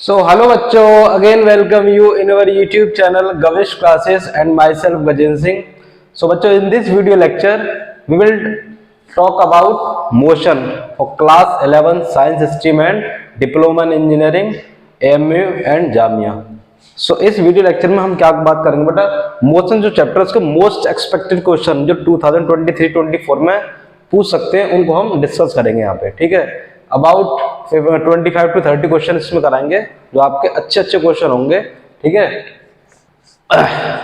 So hello बच्चों, again welcome you in our YouTube channel Gavish Classes and myself Gajen Singh. So बच्चों, in this video lecture we will talk about motion for class 11 science stream and diploma in engineering AMU and Jamia. So इस video lecture में हम क्या बात करेंगे बेटा, motion जो chapter है उसके मोस्ट एक्सपेक्टेड क्वेश्चन जो 2023-24 में पूछ सकते हैं उनको हम डिस्कस करेंगे यहाँ पे. ठीक है, अबाउट 25 to 30 क्वेश्चन इसमें कराएंगे जो आपके अच्छे अच्छे क्वेश्चन होंगे. ठीक है,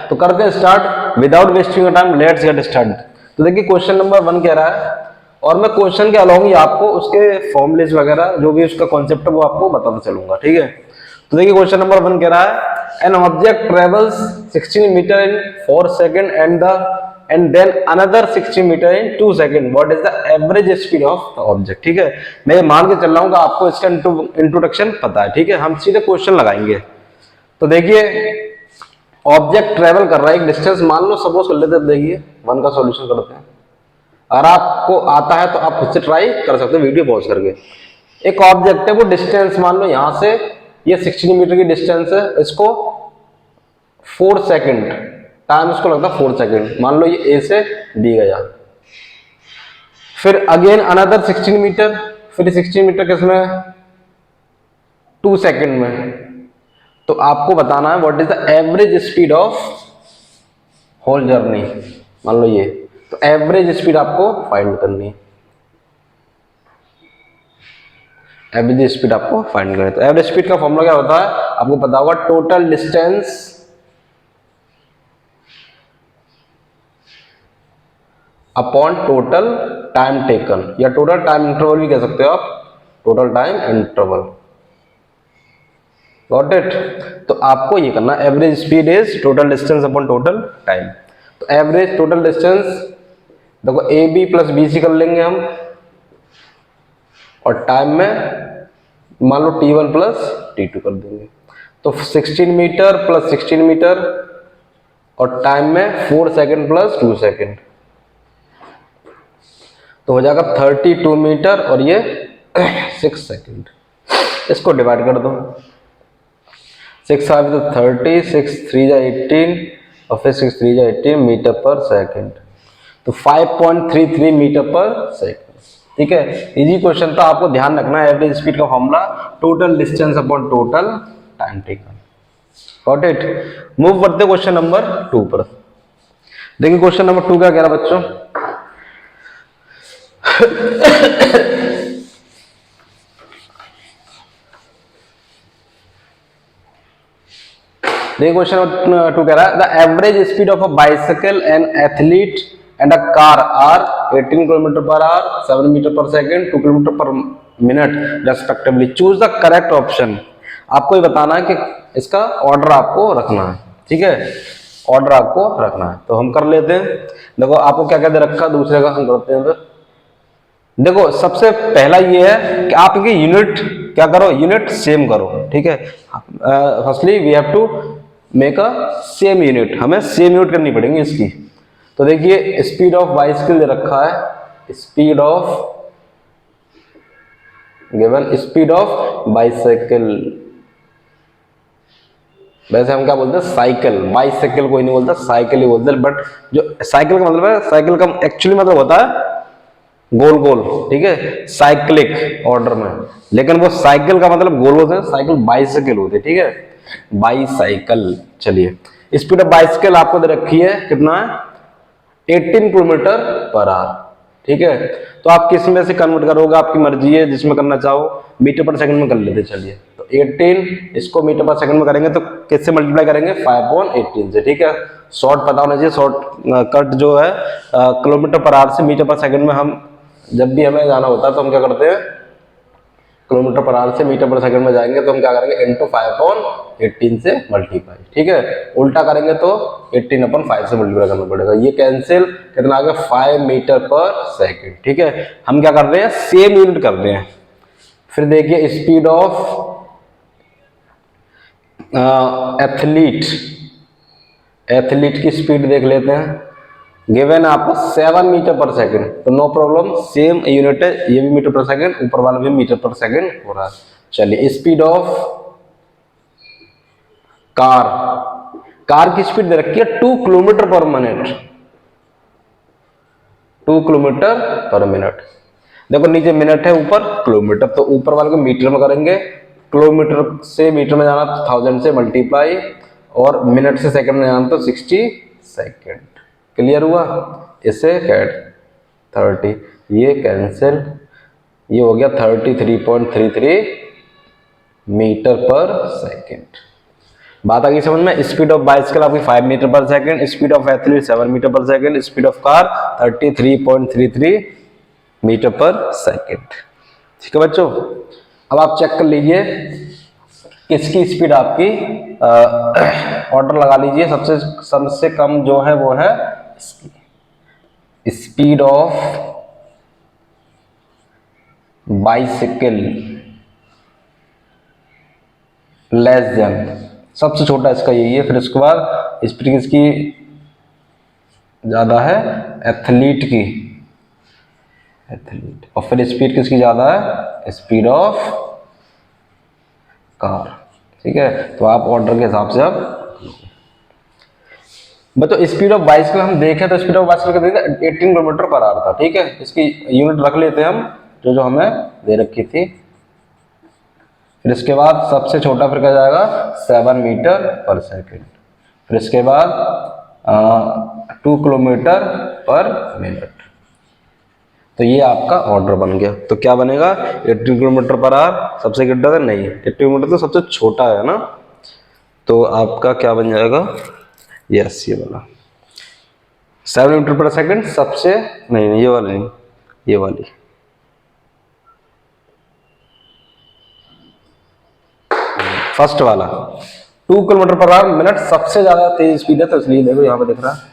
तो करते हैं start without wasting time. Let's get start. तो देखिए क्वेश्चन नंबर 1 कह रहा है और मैं क्वेश्चन के अलावा ही आपको उसके फॉर्मुलेज वगैरह जो भी उसका कॉन्सेप्ट है वो आपको बताता चलूंगा. ठीक है, तो देखिए क्वेश्चन नंबर 1 कह रहा है an object travels 16 metre in 4 second and then another 60 meter in 2 seconds. What is the average speed of the object? ठीक है, मैं ये मान के चल रहा हूँ कि आपको इसका इंट्रोडक्शन पता है. ठीक है, हम सीधे क्वेश्चन लगाएंगे. तो देखिए ऑब्जेक्ट ट्रेवल कर रहा है एक डिस्टेंस, मान लो सपोज कर लेते हैं. देखिए 1 का सॉल्यूशन करते हैं. अगर आपको आता है तो आप खुद से ट्राई कर सकते हो वीडियो पॉज करके. एक ऑब्जेक्ट है, वो डिस्टेंस मान लो यहां से ये 16 मीटर की डिस्टेंस है, इसको 4 सेकंड टाइम इसको लगता है 4 सेकंड. मान लो ये ए से बी गया, फिर अगेन अनदर 16 मीटर, फिर 16 मीटर किसमें 2 सेकंड में. तो आपको बताना है what is the average speed of whole journey. मान लो ये, तो एवरेज स्पीड आपको फाइंड करनी है. एवरेज स्पीड आपको फाइंड करनी है. तो एवरेज स्पीड का फॉर्मूला क्या होता है आपको पता होगा, total distance upon total time taken, या टोटल टाइम इंटरवल भी कह सकते हो आप, total time interval. Got it. तो आपको ये करना, average speed is total distance upon total time. तो एवरेज टोटल डिस्टेंस देखो A B plus B C कर लेंगे हम, और टाइम में मान लो T1 प्लस T2 कर देंगे. तो 16 मीटर प्लस 16 मीटर और टाइम में 4 सेकंड प्लस 2 सेकंड, तो हो जाएगा 32 मीटर और ये 6 सेकंड. इसको डिवाइड कर दो, 6 5 तो 30, 6 3 जा 18 और फिर 6 3 जा 18 मीटर पर सेकंड. तो 5.33 मीटर पर सेकंड. ठीक है, इजी क्वेश्चन था. आपको ध्यान रखना है एवरेज स्पीड का formula total distance upon total time taken. Got it. Move करते क्वेश्चन नंबर 2 पर. देखिए क्वेश्चन नंबर 2 क्या कह रहा बच्चों, देखिए क्वेश्चन नंबर 2 कह रहा है the average speed of a bicycle an athlete and a car are 18 kilometre per hour, 7 metre per second, 2 kilometre per minute respectively. Choose the correct option. आपको ये बताना है कि इसका ऑर्डर आपको रखना है. ठीक है, ऑर्डर आपको रखना है. तो हम कर लेते हैं. देखो आपको क्या क्या दे रखा, दूसरे का हम करते हैं. फिर देखो सबसे पहला ये है कि आप इनकी यूनिट क्या करो, यूनिट सेम करो. ठीक है, firstly we have to make a same unit. हमें सेम यूनिट करनी पड़ेगी इसकी. तो देखिए स्पीड ऑफ बाइसिकल दे रखा है, speed of given speed of bicycle. वैसे हम क्या बोलते हैं साइकिल, बाइसाइकिल कोई नहीं बोलता, साइकिल ही बोलते हैं. बट जो साइकिल का मतलब है, साइकिल का एक्चुअली मतलब होता है गोल गोल. ठीक है, साइक्लिक ऑर्डर में, लेकिन वो साइकिल का मतलब गोल होते हैं, साइकिल बाइसाइकिल होते हैं. ठीक है, बाइसाइकिल. चलिए स्पीड ऑफ बाइसाइकिल आपको दे रखी है कितना है, 18 किलोमीटर पर आवर. ठीक है, तो आप किस में से कन्वर्ट करोगे आपकी मर्जी है, जिसमें करना चाहो. मीटर पर सेकंड में कर लेते. चलिए तो 18 इसको मीटर पर सेकंड में करेंगे तो किससे मल्टीप्लाई करेंगे, 5/18 से. ठीक है, शॉर्ट पता होना चाहिए. शॉर्ट कट जो है किलोमीटर पर आवर से मीटर पर सेकंड में, हम जब भी हमें जाना होता है तो हम क्या करते हैं, किलोमीटर पर आवर से मीटर पर सेकंड में जाएंगे तो हम क्या करेंगे, इनटू 5/18 से मल्टीप्लाई. ठीक है, उल्टा करेंगे तो 18/5 से मल्टीप्लाई करना पड़ेगा. ये कैंसिल, कितना आ गया 5 मीटर पर सेकंड. ठीक है, हम क्या कर रहे हैं, सेम यूनिट कर रहे हैं. फिर देखिए स्पीड ऑफ एथलीट, एथलीट की स्पीड देख लेते हैं. गिवन आपको 7 मीटर पर सेकंड, तो नो प्रॉब्लम, सेम यूनिट है. ये भी मीटर पर सेकंड, ऊपर वाला भी मीटर पर सेकंड हो रहा है. चलिए स्पीड ऑफ कार की स्पीड दे रखी है 2 kilometre per minute, 2 kilometre per minute. देखो नीचे मिनट है, ऊपर किलोमीटर, तो ऊपर वाले को मीटर में करेंगे, किलोमीटर से मीटर में जाना तो 1000 से मल्टीप्लाई, और मिनट से सेकंड में जाना तो 60 सेकंड। क्लियर हुआ? इसे कैट 30, ये कैंसिल, ये हो गया 33.33 मीटर पर सेकंड। बात आ गई समझ में? स्पीड ऑफ बाइसिकल आपकी 5 metre per second, speed of athlete 7 metre per second, speed of car 33.33 metre per second. ठीक है बच्चों, अब आप चेक कर लीजिए किसकी स्पीड आपकी, ऑर्डर लगा लीजिए। सबसे कम जो है वो है इसकी speed of bicycle less than, सबसे छोटा इसका यही है। फिर उसके बाद स्पीड किसकी ज्यादा है? एथलीट की, एथलीट। और फिर स्पीड किसकी ज्यादा है? Speed of car. ठीक है, तो आप ऑर्डर के हिसाब से आप बच्चों स्पीड ऑफ बाइसिकल हम देखें तो स्पीड ऑफ बाइसिकल का 18 किलोमीटर पर आवर था। ठीक है, इसकी यूनिट रख लेते हैं हम जो जो हमें दे रखी थी। फिर इसके बाद सबसे छोटा फिर क्या जाएगा? 7 मीटर पर सेकंड। फिर इसके बाद 2 किलोमीटर पर मिनट। तो ये आपका ऑर्डर बन गया। तो क्या बनेगा? 18 किलोमीटर पर आवर सबसे गिड्डा था नहीं, 18 किलोमीटर तो सबसे छोटा है ना, तो आपका क्या बन जाएगा? यस, ये वाला 7 मीटर पर सेकंड सबसे नहीं, ये वाली नहीं, ये वाली फर्स्ट वाला 2 किलोमीटर पर आवर मिनट सबसे ज्यादा तेज स्पीड है, तो इसलिए देखो यहाँ पे दिख रहा है।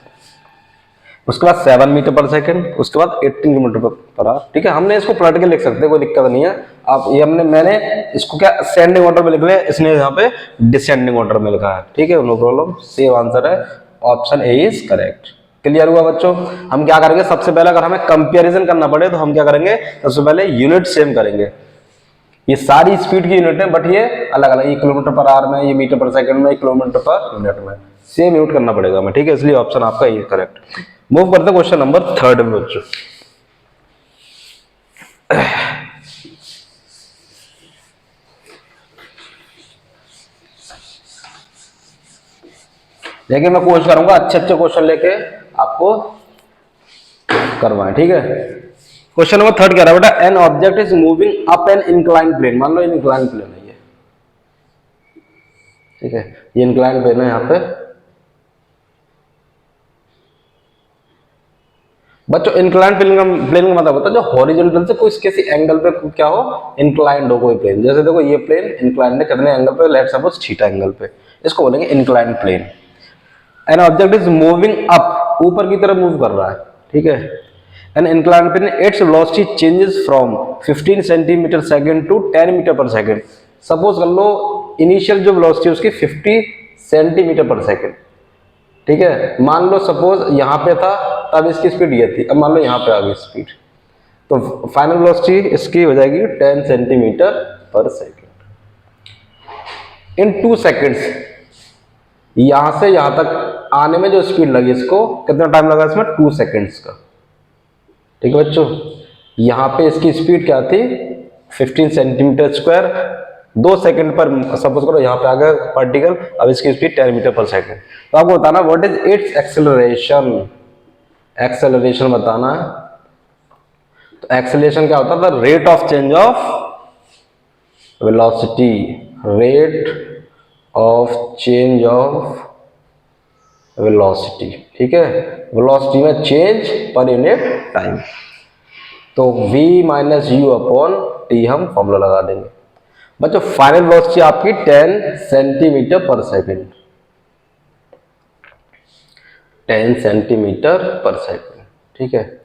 उसके बाद 7 मीटर पर सेकंड, उसके बाद 18 किलोमीटर पर आवर। ठीक है, हमने इसको पलट के लिख सकते हैं, कोई दिक्कत नहीं है। आप ये मैंने इसको क्या असेंडिंग ऑर्डर में लिख लिया, इसने यहाँ पे डिसेंडिंग ऑर्डर में लिखा है। ठीक है, नो प्रॉब्लम, सेम आंसर है, option A is correct. Clear हुआ बच्चों? हम क्या करेंगे, सबसे पहले अगर हमें कंपेरिजन करना पड़े तो हम क्या करेंगे, सबसे पहले यूनिट सेम करेंगे। ये सारी स्पीड की यूनिट है, बट ये अलग अलग, ये किलोमीटर पर आवर में, ये मीटर पर सेकंड में, किलोमीटर पर मिनट में, सेम यूनिट करना पड़ेगा हमें। ठीक है, इसलिए ऑप्शन आपका ये करेक्ट। मूव करते हैं क्वेश्चन नंबर 3 में बच्चों। देखिए मैं कोशिश करूंगा अच्छे अच्छे क्वेश्चन लेके आपको करवाएं। ठीक है, क्वेश्चन नंबर 3 कह रहा है बेटा, an object is moving up an incline plane. मान लो इंक्लाइन प्लेन है ये, ठीक है, ये इंक्लाइन प्लेन है। यहाँ पे बच्चों इंक्लाइन प्लेन का मतलब होता है जो हॉरिजॉन्टल से कोई किसी एंगल पे क्या हो, इंक्लाइंड हो कोई प्लेन। जैसे देखो ये प्लेन इंक्लाइंड है कितने एंगल पे? लेट्स सपोज थीटा एंगल पे, इसको बोलेंगे inclined plane. An object is moving up, ऊपर की तरफ मूव कर रहा है। ठीक है, an inclined plane, its velocity changes from 15 centimetre second to 10 metre per second. Suppose कर लो इनिशियल जो वेलोसिटी उसकी 50 सेंटीमीटर पर सेकंड। ठीक है, मान लो सपोज यहाँ पे था तब इसकी स्पीड ये थी, अब मान लो यहाँ पे आ गई स्पीड, तो फाइनल वेलोसिटी इसकी हो जाएगी 10 सेंटीमीटर पर सेकंड इन 2 सेकंड्स। यहां से यहां तक आने में जो स्पीड लगी इसको, कितना टाइम लगा इसमें? 2 सेकंड्स का। ठीक है बच्चों, यहाँ पे इसकी स्पीड क्या थी? 15 सेंटीमीटर स्क्वायर, 2 सेकंड पर सपोज करो यहाँ पे आ गया पार्टिकल, अब इसकी स्पीड 10 मीटर पर सेकंड। तो आपको बताना what is its acceleration, acceleration बताना है। तो एक्सेलरेशन क्या होता है? Rate of change of velocity, rate of change of velocity. ठीक है, वेलोसिटी में चेंज पर यूनिट टाइम। तो v minus you upon T हम फॉर्मूला लगा देंगे। बच्चों फाइनल वेलोसिटी आपकी 10 सेंटीमीटर पर सेकंड, 10 सेंटीमीटर पर सेकंड। ठीक है,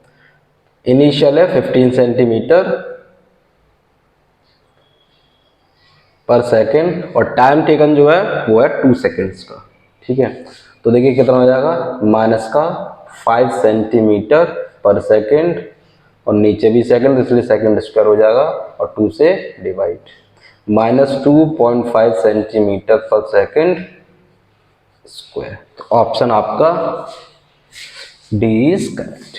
इनिशियल है 15 सेंटीमीटर पर सेकंड, और टाइम टेकन जो है वो है 2 सेकंड्स का। ठीक है, तो देखिए कितना हो जाएगा, माइनस का 5 सेंटीमीटर पर सेकंड, और नीचे भी सेकंड इसलिए सेकंड स्क्वायर हो जाएगा, और 2 से डिवाइड, -2.5 सेंटीमीटर पर सेकंड स्क्वायर। तो ऑप्शन आपका डी इज करेक्ट।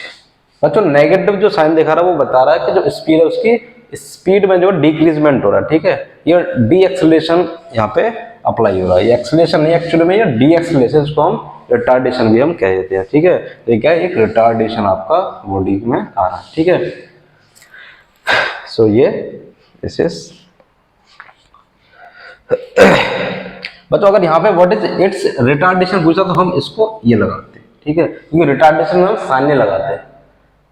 बच्चों नेगेटिव जो साइन दिखा रहा है वो बता रहा है कि जो स्पीड है उसकी स्पीड में जो डिक्रीजमेंट हो रहा है, ठीक है। ये डी एक्सेलरेशन यहाँ पे अप्लाई हो रहा है, ये एक्सेलरेशन नहीं एक्चुअली में, ये डी एक्सेलरेशन, इसको हम रिटार्डेशन भी हम कह देते हैं, ठीक है। तो ये क्या है, एक रिटार्डेशन आपका बॉडी में आ रहा है, ठीक है। सो ये दिस इज बच्चों अगर यहाँ पे व्हाट इज इट्स रिटार्डेशन पूछा तो हम इसको ये लगाते हैं, ठीक है, क्योंकि रिटार्डेशन में हम साइन नहीं लगाते हैं,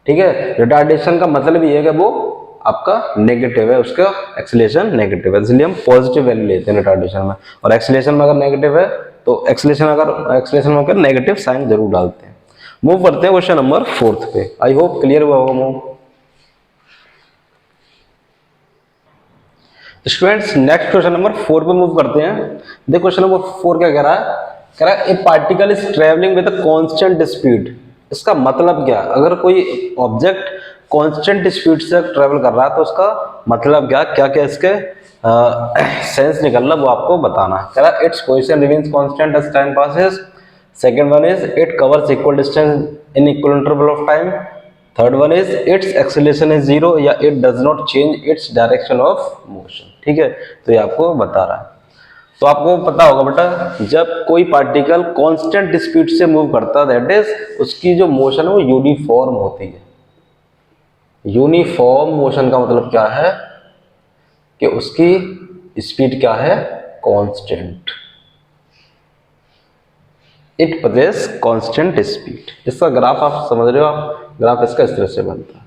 ठीक है। रिटार्डेशन का मतलब ये है कि वो आपका नेगेटिव है, उसका एक्सेलरेशन नेगेटिव है, इसलिए हम पॉजिटिव वैल्यू लेते हैं रिटार्डेशन में। और एक्सेलरेशन में अगर नेगेटिव है तो एक्सेलरेशन में अगर नेगेटिव साइन जरूर डालते हैं। मूव करते हैं क्वेश्चन नंबर 4 पे। आई होप क्लियर हुआ होगा move. Students next question number 4 पे मूव करते हैं। देखो क्वेश्चन नंबर 4 क्या कह रहा है, कह रहा है ए particle is travelling with a constant speed. इसका मतलब क्या, अगर कोई ऑब्जेक्ट कांस्टेंट स्पीड से ट्रेवल कर रहा है तो उसका मतलब क्या क्या क्या इसके सेंस निकलना वो आपको बताना है। कह रहा है its position remains constant as time passes. Second one is it covers equal distance in equal interval of time. Third one is its acceleration is zero या it does not change its direction of motion, ठीक है। तो ये आपको बता रहा है। तो आपको पता होगा बेटा, जब कोई पार्टिकल कांस्टेंट स्पीड से मूव करता है दैट इज उसकी जो मोशन है वो यूनिफॉर्म होती है। यूनिफॉर्म मोशन का मतलब क्या है कि उसकी स्पीड क्या है, constant. It progress constant speed. इसका ग्राफ आप समझ रहे हो, आप ग्राफ इसका इस तरह से बनता है।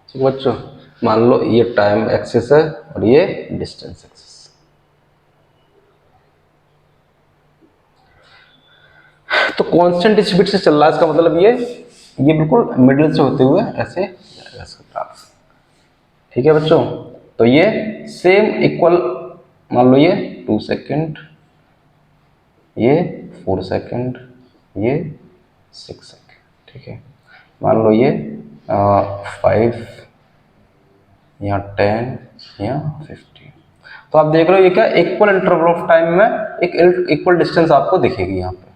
ठीक बच्चों, मान लो ये टाइम एक्सिस है और ये डिस्टेंस एक्सिस। तो कांस्टेंट स्पीड से चल रहा है, इसका मतलब ये बिल्कुल मिडिल से होते हुए ऐसे जाएगा इसका ग्राफ, ठीक है बच्चों। तो ये सेम इक्वल, मान लो ये 2 सेकेंड, ये 4 सेकेंड, ये 6 सेकेंड, ठीक है। मान लो ये 5, यहाँ 10, यहाँ 15। तो आप देख रहे हो ये क्या इक्वल इंटरवल ऑफ टाइम में एक इक्वल डिस्टेंस आपको दिखेगी यहाँ पे,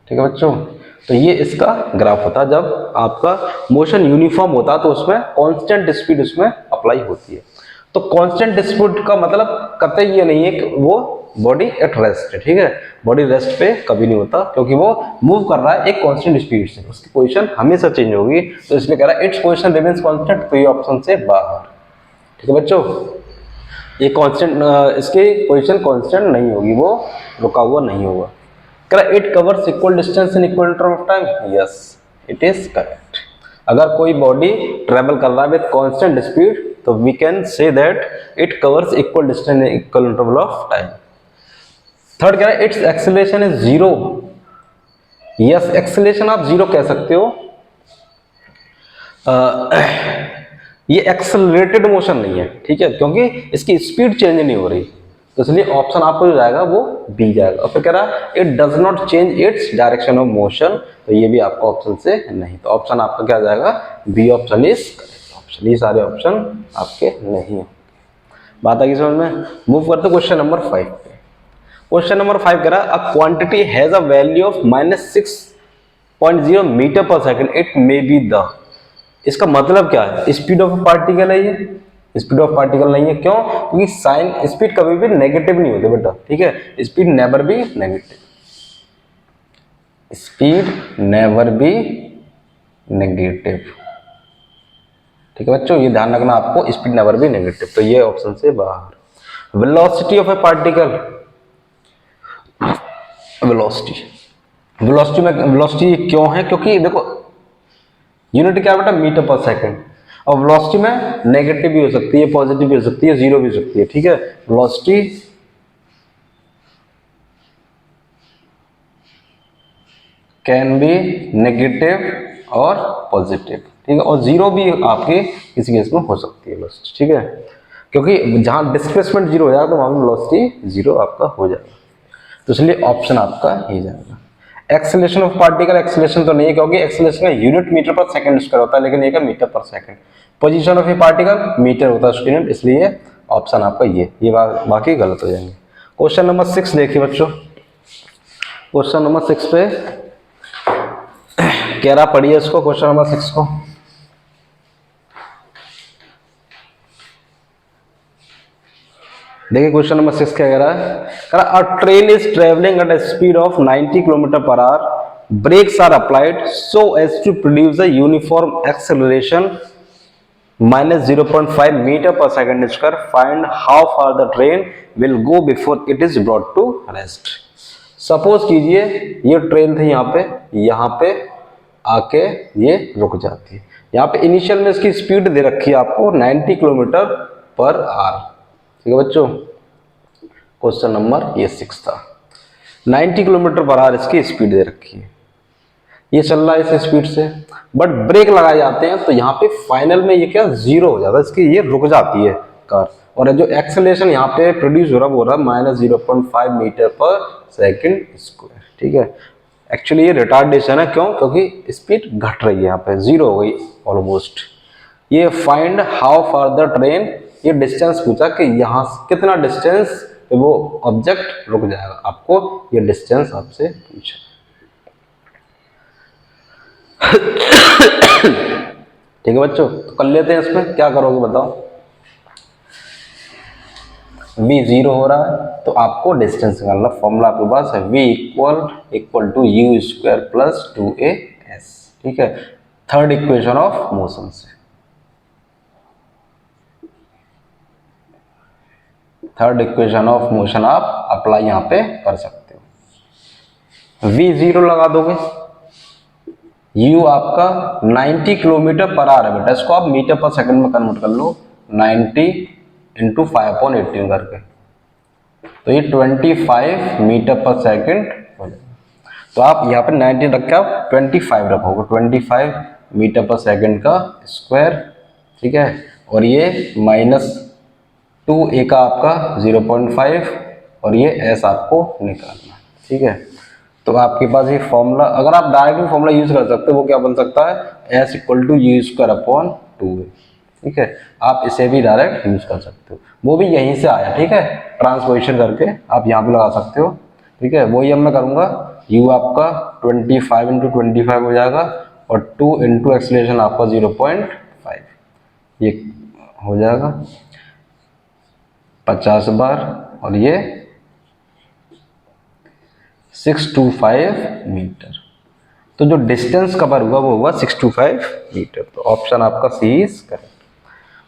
ठीक है बच्चों। तो ये इसका ग्राफ होता है जब आपका मोशन यूनिफॉर्म होता है तो उसमें कांस्टेंट स्पीड उसमें अप्लाई होती है। तो कांस्टेंट स्पीड का मतलब कतई ये नहीं है कि वो बॉडी एट रेस्ट है, ठीक है। बॉडी रेस्ट पे कभी नहीं होता क्योंकि वो मूव कर रहा है एक कांस्टेंट स्पीड से, उसकी पोजीशन हमेशा चेंज होगी। तो इसलिए कह रहा है इट्स पोजीशन रिमेन्स कांस्टेंट, तो ये ऑप्शन से बाहर, ठीक है बच्चों। ये कांस्टेंट, इसकी पोजीशन कांस्टेंट नहीं होगी, वो रुका हुआ नहीं होगा। It covers equal distance in equal interval of time, yes it is correct. अगर कोई बॉडी ट्रेवल कर रहा है विद कांस्टेंट स्पीड तो we can say that it covers equal distance in equal interval of time. Third कह रहा है it's acceleration is zero, yes acceleration आप जीरो कह सकते हो। ये एक्सेलरेटेड मोशन नहीं है, ठीक है, क्योंकि इसकी स्पीड चेंज नहीं हो रही, तो इसलिए ऑप्शन आपको जो जाएगा वो बी जाएगा। और फिर कह रहा है it does not change its direction of motion, तो ये भी आपका ऑप्शन से नहीं, तो ऑप्शन आपका क्या जाएगा, B option is correct option. ये सारे ऑप्शन आपके नहीं है। बात आ गई समझ में। मूव करते क्वेश्चन नंबर 5 पे। क्वेश्चन नंबर 5 कह रहा है a quantity has a value of -6.0 metre per second, it may be the. इसका मतलब क्या है, स्पीड ऑफ पार्टिकल है ये, स्पीड ऑफ पार्टिकल नहीं है। क्यों, क्योंकि साइन स्पीड कभी भी नेगेटिव नहीं होती बेटा, ठीक है। Speed never be negative, speed never be negative, ठीक है बच्चों, ये ध्यान रखना आपको, स्पीड नेवर बी नेगेटिव। तो ये ऑप्शन से बाहर। Velocity of a particle, velocity में वेलोसिटी क्यों है, क्योंकि देखो यूनिट क्या बेटा, मीटर पर सेकेंड। और वेलोसिटी में नेगेटिव भी हो सकती है, पॉजिटिव भी हो सकती है, जीरो भी हो सकती है, ठीक है। वेलोसिटी कैन बी नेगेटिव और पॉजिटिव, ठीक है, और जीरो भी आपके किसी केस में हो सकती है वेलोसिटी, ठीक है, क्योंकि जहां डिस्प्लेसमेंट जीरो हो जाएगा तो वहां वेलोसिटी जीरो आपका हो जाएगा। तो इसलिए ऑप्शन आपका ही जाएगा। एक्सेलरेशन ऑफ पार्टिकल, एक्सेलरेशन तो नहीं है क्योंकि एक्सेलरेशन का unit meter per second square होता है, लेकिन ये का meter per second. Position of a particle meter होता है स्टूडेंट, इसलिए ऑप्शन आपका ये बाकी गलत हो जाएंगे। क्वेश्चन नंबर 6 देखिए बच्चों। क्वेश्चन नंबर 6 पे कह रहा, पढ़िए इसको, क्वेश्चन नंबर 6 को। देखिए क्वेश्चन नंबर 6 क्या कह रहा है, कह रहा a train is travelling at a speed of 90 kilometre per hour, brakes are applied so as to produce a uniform acceleration -0.5 metre per second square, find how far the train will go before it is brought to rest. Suppose कीजिए ये train थी यहाँ पे आके ये रुक जाती है। यहाँ पे इनिशियल में इसकी स्पीड दे रखी है आपको 90 किलोमीटर पर आवर। ठीक है बच्चों, क्वेश्चन नंबर ये 6 था। 90 किलोमीटर पर आवर इसकी स्पीड दे रखी है, ये चल रहा है इस स्पीड से, बट ब्रेक लगाए जाते हैं तो यहाँ पे फाइनल में ये क्या जीरो हो जाता है, इसकी ये रुक जाती है कार। और जो एक्सेलरेशन यहाँ पे प्रोड्यूस हो रहा है वो हो रहा है -0.5 मीटर पर सेकंड स्क्वायर। ठीक है, एक्चुअली ये रिटार्डेशन है, क्यों? क्योंकि स्पीड घट रही है, यहाँ पे जीरो हो गई ऑलमोस्ट। ये find how far the train, ये डिस्टेंस पूछा कि यहाँ कितना डिस्टेंस वो ऑब्जेक्ट रुक जाएगा, आपको ये डिस्टेंस आपसे पूछा। ठीक है बच्चों, तो कर लेते हैं। इसमें क्या करोगे बताओ, v 0 हो रहा है तो आपको डिस्टेंस निकालना। फॉर्मूला आपके पास है v equal to u square plus 2as। ठीक है, थर्ड इक्वेशन ऑफ मोशन से, थर्ड इक्वेशन ऑफ मोशन आप अप्लाई यहाँ पे कर सकते हो। v 0 लगा दोगे, u आपका 90 किलोमीटर पर आवर है बेटा, इसको आप मीटर पर सेकंड में कन्वर्ट कर लो, 90 इंटू 5/18 करके, तो ये 25 मीटर पर सेकंड हो जाएगा। तो आप यहाँ पे 19 रख के आप 25 रखोगे, 25 मीटर पर सेकंड का स्क्वायर। ठीक है, और ये -2a का आपका 0.5 और ये s आपको निकालना। ठीक है, तो आपके पास ये फॉर्मूला, अगर आप डायरेक्ट फॉर्मूला यूज कर सकते हो, वो क्या बन सकता है, s equal to u square upon 2a। ठीक है, आप इसे भी डायरेक्ट यूज कर सकते हो, वो भी यहीं से आया। ठीक है, ट्रांसपोजिशन करके आप यहाँ पे लगा सकते हो। ठीक है, वही अब मैं करूँगा, u आपका 25 इंटू 25 हो जाएगा और 2 इंटू एक्सलेशन आपका 0.5, ये हो जाएगा 50 बार, और ये 625 मीटर। तो जो डिस्टेंस कवर हुआ वो हुआ 625 मीटर। तो ऑप्शन आपका सी इज करेक्ट।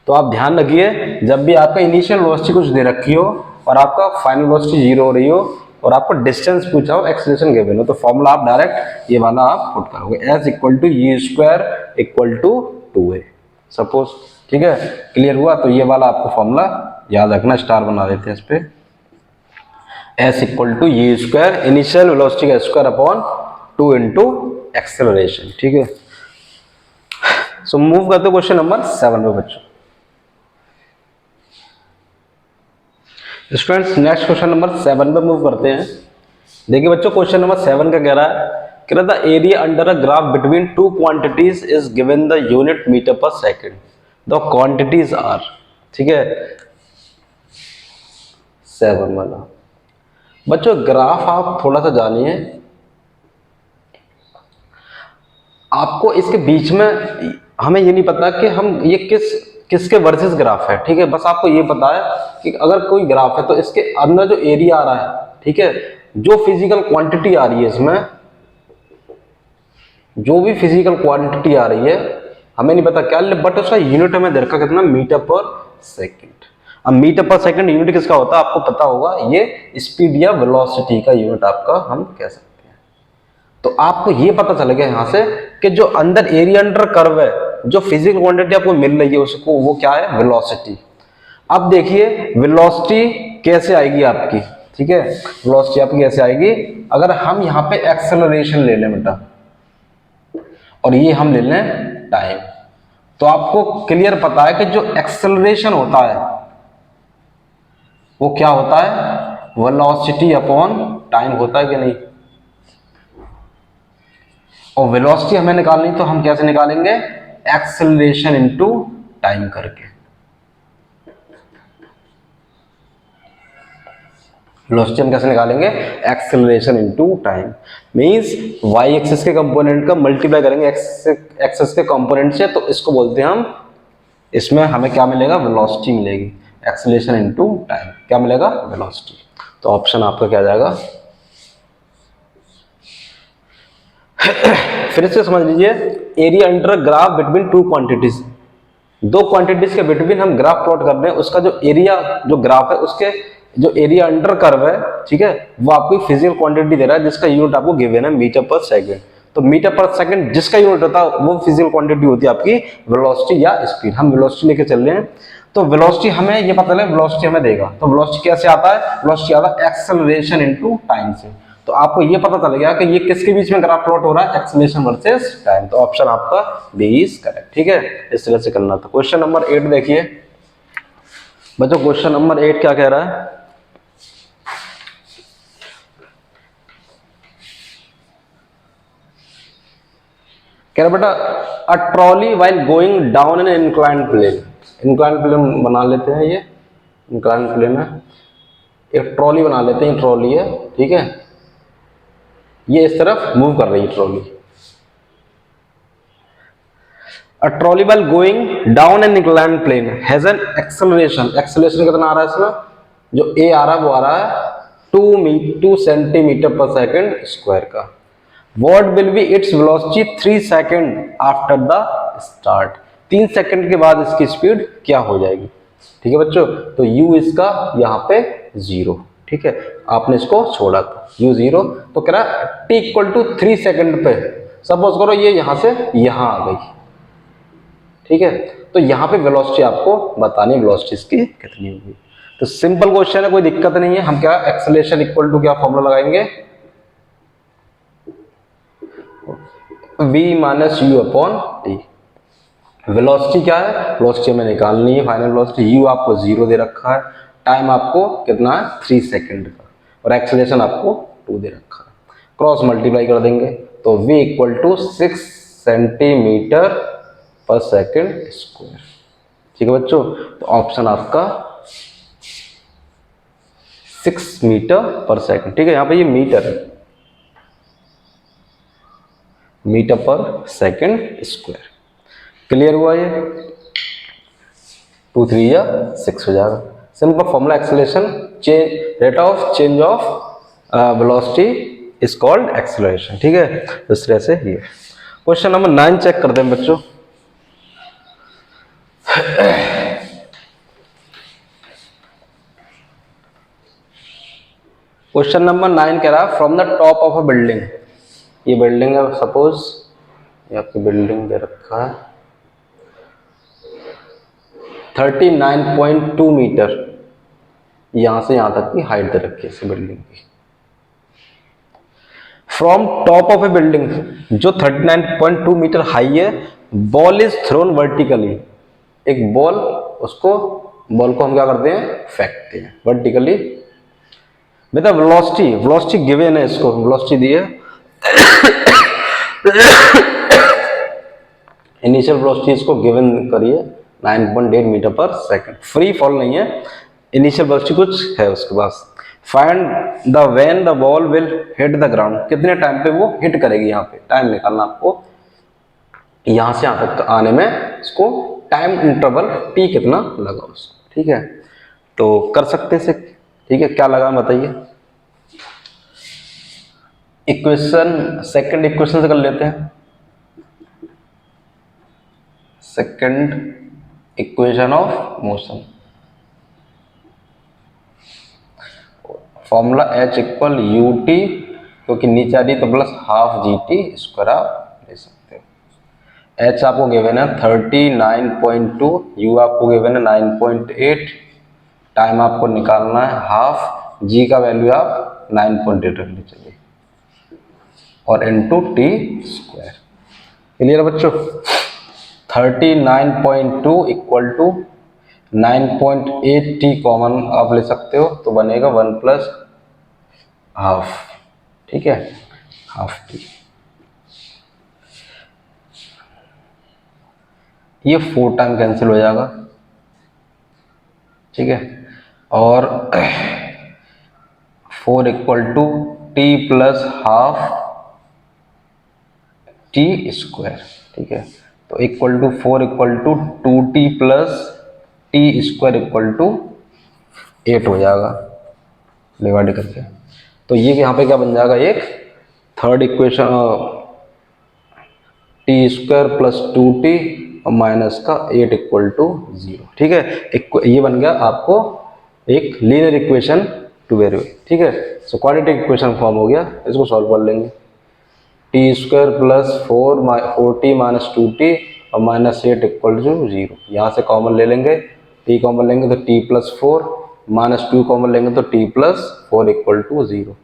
तो आप ध्यान रखिए, जब भी आपका इनिशियल वेलोसिटी कुछ दे रखी हो और आपका फाइनल वेलोसिटी 0 हो रही हो और आपको डिस्टेंस पूछा हो, एक्सेलरेशन गिवन हो, तो फॉर्मूला आप डायरेक्ट ये वाला आप पुट करोगे, s equal to u square equal to 2a suppose. ठीक है, क्लियर हुआ? तो ये वाला आपको फॉर्मूला याद रखना, स्टार बना देते हैं इस पे, s equal to u square initial velocity का स्क्वायर अपॉन 2 इंटू एक्सेलरेशन। ठीक है, सो मूव करते क्वेश्चन नंबर 7 पे बच्चों। स्टूडेंट्स नेक्स्ट क्वेश्चन नंबर 7 पे मूव करते हैं। देखिए बच्चों, क्वेश्चन नंबर 7 का कह रहा है the area under a graph between two quantities is given the unit meter per second, the quantities are. ठीक है, 7 वाला बच्चों ग्राफ आप थोड़ा सा जानिए, आपको इसके बीच में हमें ये नहीं पता कि हम ये किसके वर्सेस ग्राफ है। ठीक है, बस आपको ये पता है कि अगर कोई ग्राफ है तो इसके अंदर जो एरिया आ रहा है, ठीक है, जो फिजिकल क्वांटिटी आ रही है इसमें, जो भी फिजिकल क्वांटिटी आ रही है हमें नहीं पता क्या, बट उसका यूनिट हमें दे रखा कितना, मीटर पर सेकंड। अब मीटर पर सेकंड यूनिट किसका होता है आपको पता होगा, ये स्पीड या वेलोसिटी का यूनिट आपका हम कह सकते हैं। तो आपको ये पता चल गया यहां से कि जो अंदर एरिया अंडर कर्व है, जो फिजिकल क्वांटिटी आपको मिल रही है उसको, वो क्या है, वेलोसिटी। अब देखिए वेलोसिटी कैसे आएगी आपकी। ठीक है, वेलोसिटी आपकी कैसे आएगी, अगर हम यहाँ पे एक्सेलरेशन ले लें बेटा और ये हम ले लें टाइम, तो आपको क्लियर पता है कि जो एक्सेलरेशन होता है वो क्या होता है, वेलोसिटी अपॉन टाइम होता है कि नहीं। और वेलोसिटी हमें निकालनी तो हम कैसे निकालेंगे, एक्सेलरेशन इनटू टाइम करके। वेलोसिटी हम कैसे निकालेंगे, acceleration into time, means Y axis के कंपोनेंट का मल्टीप्लाई करेंगे एक्स एक्सिस के कंपोनेंट से, तो इसको बोलते हैं हम, इसमें हमें क्या मिलेगा, वेलोसिटी मिलेगी, एक्सेलरेशन इनटू टाइम क्या मिलेगा, वेलोसिटी। तो ऑप्शन आपका क्या जाएगा। फिर से समझ लीजिए, area under graph between two quantities, दो क्वांटिटीज के बिटवीन हम ग्राफ प्लॉट कर रहे हैं, उसका जो एरिया जो ग्राफ है उसके जो एरिया अंडर कर्व है, ठीक है, वो आपको फिजिकल क्वांटिटी दे रहा है जिसका यूनिट आपको गिवन है मीटर पर सेकंड। तो मीटर पर सेकंड जिसका यूनिट होता है वो फिजिकल क्वांटिटी होती है आपकी वेलोसिटी या स्पीड। हम वेलोसिटी लेके चल रहे हैं, तो वेलोसिटी हमें ये पता लगे, वेलोसिटी हमें देगा, तो वेलोसिटी कैसे आता है, वेलोसिटी आता है एक्सेलरेशन इनटू टाइम से। तो आपको ये पता चल गया कि ये किसके बीच में ग्राफ प्लॉट हो रहा है, एक्सेलरेशन वर्सेस टाइम। तो ऑप्शन आपका बी इज करेक्ट, ठीक है, इस तरह से करना था। क्वेश्चन नंबर 8 देखिए बच्चों, क्वेश्चन नंबर 8 क्या कह रहा है, कह रहा बेटा a trolley while going down an incline plane, incline plane बना लेते हैं, ये इंक्लाइन प्लेन है, एक ट्रॉली बना लेते हैं, ट्रॉली है, ठीक है, ये इस तरफ मूव कर रही है trolley. A trolley while going down an incline plane has an acceleration, acceleration कितना आ रहा है इसमें, जो ए आ रहा है वो आ रहा है 2 सेंटीमीटर पर सेकंड स्क्वायर का। What will be its velocity 3 second after the start, 3 second के बाद इसकी स्पीड क्या हो जाएगी, ठीक है बच्चों। तो u इसका यहाँ पे 0, ठीक है, आपने इसको छोड़ा था u 0, तो कह रहा है t इक्वल टू 3 सेकंड पे, सपोज करो ये यहाँ से यहाँ आ गई, ठीक है, तो यहाँ पे वेलोसिटी आपको बतानी है, वेलोसिटी इसकी कितनी होगी। तो सिंपल क्वेश्चन है, कोई दिक्कत नहीं है। हम क्या एक्सेलरेशन इक्वल टू क्या फॉर्मूला लगाएंगे, v minus you upon T. Velocity क्या है, वेलोसिटी हमें निकालनी है, फाइनल वेलोसिटी, u आपको 0 दे रखा है, टाइम आपको कितना है 3 सेकंड का, और एक्सेलरेशन आपको 2 दे रखा है, क्रॉस मल्टीप्लाई कर देंगे, तो v इक्वल टू 6 सेंटीमीटर पर सेकंड स्क्वायर, ठीक है बच्चों। तो ऑप्शन आपका 6 मीटर पर सेकंड, ठीक है, यहाँ पे ये मीटर है, metre per second square. Clear हुआ ये, 2 3 या 6 हो जाएगा। Simple formula, acceleration rate of change of velocity is called acceleration, ठीक है, इस तरह से ये। क्वेश्चन नंबर 9 चेक करते हैं बच्चों। क्वेश्चन नंबर 9 कह रहा है from the top of a building, ये बिल्डिंग है सपोज, ये आपकी बिल्डिंग दे रखा है 39.2 मीटर, यहां से यहां तक की हाइट दे रखी है इस बिल्डिंग की। From top of A building जो 39.2 मीटर हाई है, बॉल इज थ्रोन वर्टिकली, एक बॉल, उसको बॉल को हम क्या करते हैं, फेंकते हैं वर्टिकली, बेटा वेलोसिटी, वेलोसिटी गिवन है, इसको वेलोसिटी दी है, इनिशियल वेलोसिटी इसको गिवन करिए 9.8 metre per second, free fall नहीं है, इनिशियल वेलोसिटी कुछ है उसके पास। Find the when the ball will hit the ground, कितने टाइम पे वो हिट करेगी, यहाँ पे टाइम निकालना आपको, यहां से यहां तक आने में इसको टाइम इंटरवल टी कितना लगा उसको, ठीक है, तो कर सकते हैं, ठीक है, क्या लगा बताइए। इक्वेशन सेकंड इक्वेशन से कर लेते हैं, second equation of motion, formula h equal U T, क्योंकि नीचे आ रही तो plus half G T square आप ले सकते हो। h आपको गिवन है 39.2, u आपको गिवन है 9.8, टाइम आपको निकालना है हाफ, g का वैल्यू आप 9.8 रख ले चलिए, और इनटू टी स्क्वायर। क्लियर बच्चों, 39.2 इक्वल टू 9.8 टी कॉमन आप ले सकते हो, तो बनेगा 1 प्लस हाफ, ठीक है, हाफ टी। ये 4 टाइम कैंसिल हो जाएगा, ठीक है। और 4 equal to T plus half T square, ठीक है। तो equal to 4 equal to 2t plus T square equal to 8 हो जाएगा डिवाइड करके। तो ये यहाँ पे क्या बन जाएगा, एक third equation T square plus 2t और माइनस का 8 इक्वल टू 0, ठीक है। ये बन गया आपको एक लीनियर इक्वेशन टू वेरी, ठीक है। सो क्वाड्रेटिक इक्वेशन फॉर्म हो गया, इसको सॉल्व कर लेंगे। T square plus 4t minus 2t और माइनस 8 इक्वल टू 0। यहाँ से कॉमन ले लेंगे, t कॉमन लेंगे तो t प्लस 4 माइनस 2 कॉमन लेंगे तो t प्लस 4 इक्वल टू 0।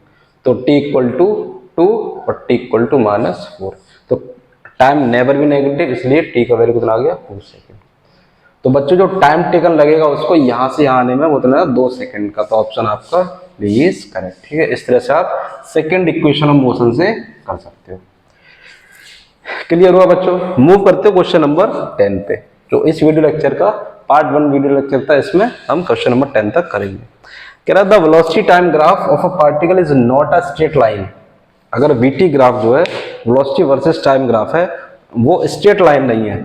तो t इक्वल टू 2 और t इक्वल टू माइनस 4। तो टाइम नेवर भी नेगेटिव, इसलिए t का वैल्यू कितना आ गया, 4 सेकेंड। तो बच्चों जो टाइम टेकन लगेगा उसको यहाँ से यहाँ आने में वो उतना 2 सेकेंड का। तो ऑप्शन आपका बी इज करेक्ट, ठीक है। इस तरह से आप सेकेंड इक्वेशन ऑफ मोशन से कर सकते हो। क्लियर हुआ बच्चों? मूव करते हो क्वेश्चन नंबर 10 पे। जो इस वीडियो लेक्चर का पार्ट 1 वीडियो लेक्चर था, इसमें हम क्वेश्चन नंबर 10 तक करेंगे। कह रहा the velocity time graph of a particle is not a straight line. अगर वीटी ग्राफ जो है, वेलोसिटी वर्सेस टाइम ग्राफ है, वो स्ट्रेट लाइन नहीं है,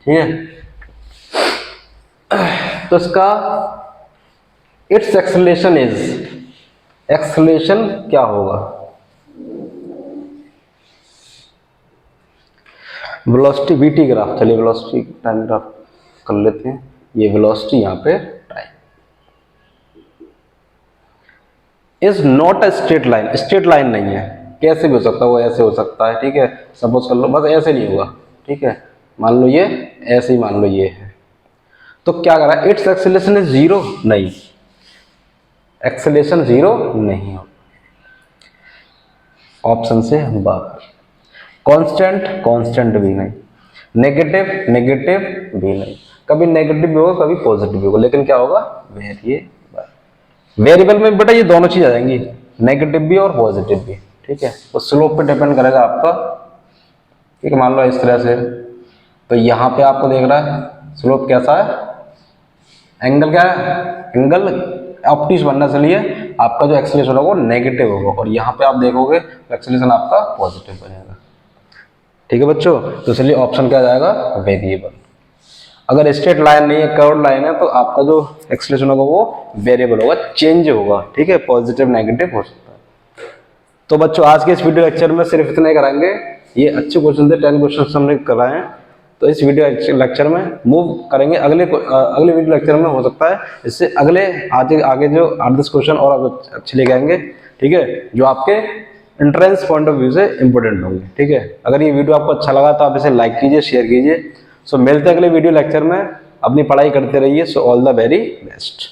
ठीक है। तो इसका इट्स एक्सेलरेशन इज, एक्सेलरेशन क्या होगा, वेलोसिटी वीटी ग्राफ। चलिए वेलोसिटी टाइम ग्राफ कर लेते हैं। ये वेलोसिटी यहाँ पे time is not a straight line, straight line नहीं है। कैसे भी हो सकता है, वो ऐसे हो सकता है, ठीक है। सपोज कर लो, बस ऐसे नहीं होगा, ठीक है। मान लो ये ऐसे ही, मान लो ये है। तो क्या कर रहा है, इट्स एक्सेलरेशन इज 0, नहीं, एक्सेलरेशन 0 नहीं हो, ऑप्शन से बाहर। कांस्टेंट, कांस्टेंट भी नहीं, नेगेटिव, नेगेटिव भी नहीं। कभी नेगेटिव भी होगा, कभी पॉजिटिव भी होगा, लेकिन क्या होगा, वेरिएबल। वेरिएबल में बेटा ये दोनों चीज आ जाएंगी, नेगेटिव भी और पॉजिटिव भी, ठीक है। तो स्लोप पे डिपेंड करेगा आपका, ठीक है। मान लो इस तरह से, तो यहाँ पे आपको देख रहा है स्लोप कैसा है, एंगल क्या है, एंगल ऑप्टिक्स बनने से लिए आपका जो एक्सेलरेशन होगा वो नेगेटिव होगा, और यहाँ पे आप देखोगे एक्सेलरेशन आपका पॉजिटिव बनेगा, ठीक है बच्चों। तो इसलिए ऑप्शन क्या जाएगा, वेरिएबल। अगर स्ट्रेट लाइन नहीं है, कर्व लाइन है, तो आपका जो एक्सेलरेशन होगा वो वेरिएबल होगा, चेंज होगा, ठीक है। पॉजिटिव नेगेटिव हो सकता है। तो बच्चों आज के इस वीडियो लेक्चर में सिर्फ इतना ही कराएंगे। ये अच्छे क्वेश्चन थे, 10 क्वेश्चन हमने कराए हैं। तो इस वीडियो लेक्चर में मूव करेंगे अगले वीडियो लेक्चर में, हो सकता है इससे अगले आगे जो 8-10 क्वेश्चन और अच्छे लेके आएंगे, ठीक है, जो आपके एंट्रेंस पॉइंट ऑफ व्यू से इंपॉर्टेंट होंगे, ठीक है। अगर ये वीडियो आपको अच्छा लगा तो आप इसे लाइक कीजिए, शेयर कीजिए। सो मिलते हैं अगले वीडियो लेक्चर में, अपनी पढ़ाई करते रहिए। So all the very best.